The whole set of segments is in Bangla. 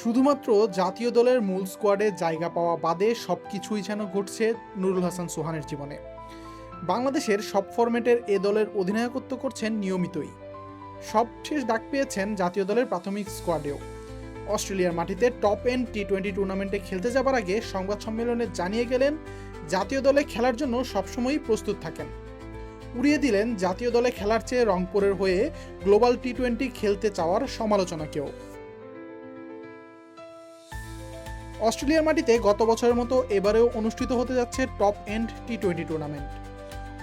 শুধুমাত্র জাতীয় দলের মূল স্কোয়াডে জায়গা পাওয়া বাদে সবকিছুই যেন ঘটছে নুরুল হাসান সোহানের জীবনে। বাংলাদেশের সব ফরম্যাটের এ দলের অধিনায়কত্ব করছেন নিয়মিতই। সবশেষ ডাক পেয়েছেন জাতীয় দলের প্রাথমিক স্কোয়াডেও। অস্ট্রেলিয়ার মাটিতে টপ এন্ড টি-20 টুর্নামেন্টে খেলতে যাবার আগে সংবাদ সম্মেলনে জানিয়ে গেলেন জাতীয় দলে খেলার জন্য সবসময়ই প্রস্তুত থাকেন। উড়িয়ে দিলেন জাতীয় দলে খেলার চেয়ে রংপুরের হয়ে গ্লোবাল টি-20 খেলতে চাওয়ার সমালোচনাকেও। অস্ট্রেলিয়ার মাটিতে গত বছরের মতো এবারেও অনুষ্ঠিত হতে যাচ্ছে টপ এন্ড টি-20 টুর্নামেন্ট।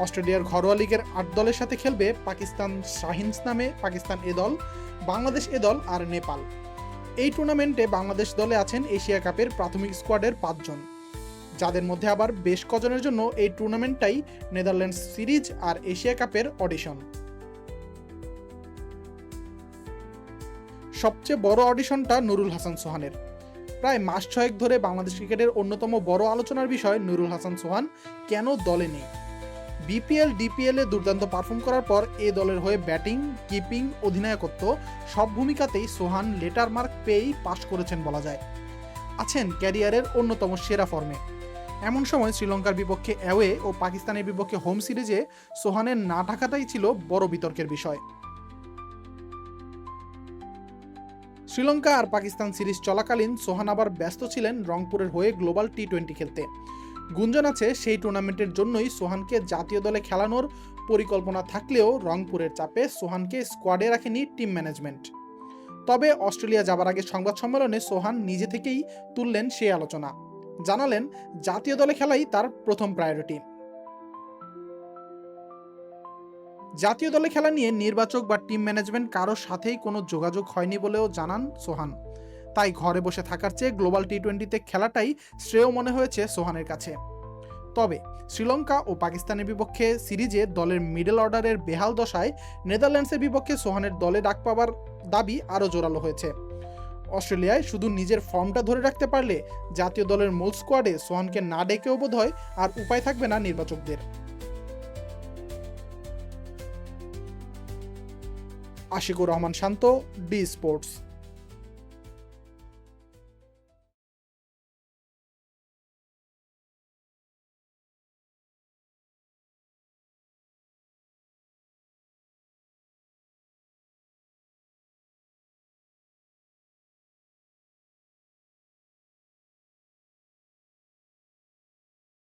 অস্ট্রেলিয়ার ঘরোয়া লিগের 8 দলের সাথে খেলবে পাকিস্তান শাহিনস নামে পাকিস্তান এ দল, বাংলাদেশ এ দল আর নেপাল। এই টুর্নামেন্টে বাংলাদেশ দলে আছেন এশিয়া কাপের প্রাথমিক স্কোয়াডের 5 জন, যাদের মধ্যে আবার বেশ কজনের জন্য এই টুর্নামেন্টটাই নেদারল্যান্ডস সিরিজ আর এশিয়া কাপের অডিশন। সবচেয়ে বড় অডিশনটা নুরুল হাসান সোহানের। প্রায় মাস 6 ধরে বাংলাদেশ ক্রিকেটের অন্যতম বড় আলোচনার বিষয় নুরুল হাসান সোহান কেন দলে নেই। বিপিএল ডিপিএল এ দুর্দান্ত পারফর্ম করার পর এ দলের হয়ে ব্যাটিং, কিপিং, অধিনায়কত্ব সব ভূমিকাতেই সোহান লেটার মার্ক পেয়েই পাস করেছেন বলা যায়। আছেন ক্যারিয়ারের অন্যতম সেরা ফর্মে। এমন সময় শ্রীলঙ্কার বিপক্ষে অ্যাওয়ে ও পাকিস্তানের বিপক্ষে হোম সিরিজে সোহানের না থাকাটাই ছিল বড় বিতর্কের বিষয়। শ্রীলঙ্কা আর পাকিস্তান সিরিজ চলাকালীন সোহান আবার ব্যস্ত ছিলেন রংপুরের হয়ে গ্লোবাল টি-20 খেলতে। গুঞ্জন আছে সেই টুর্নামেন্টের জন্যই সোহানকে জাতীয় দলে খেলানোর পরিকল্পনা থাকলেও রংপুরের চাপে সোহানকে স্কোয়াডে রাখেনি টিম ম্যানেজমেন্ট। তবে অস্ট্রেলিয়া যাবার আগে সংবাদ সম্মেলনে সোহান নিজে থেকেই তুললেন সেই আলোচনা। জানালেন জাতীয় দলে খেলাই তার প্রথম প্রায়োরিটি। জাতীয় দলে খেলা নিয়ে নির্বাচক বা টিম ম্যানেজমেন্ট কারোর সাথেই কোনো যোগাযোগ হয়নি বলেও জানান সোহান। তাই ঘরে বসে থাকার চেয়ে গ্লোবাল টি-20তে খেলাটাই শ্রেয় মনে হয়েছে সোহানের কাছে। তবে শ্রীলঙ্কা ও পাকিস্তানের বিপক্ষে সিরিজে দলের মিডল অর্ডারের বেহাল দশায় নেদারল্যান্ডসের বিপক্ষে সোহানের দলে ডাক পাবার দাবি আরও জোরালো হয়েছে। অস্ট্রেলিয়ায় শুধু নিজের ফর্মটা ধরে রাখতে পারলে জাতীয় দলের মূল স্কোয়াডে সোহানকে না ডেকেও বোধহয় আর উপায় থাকবে না নির্বাচকদের। আশিকুর রহমান শান্ত, ডি স্পোর্টস।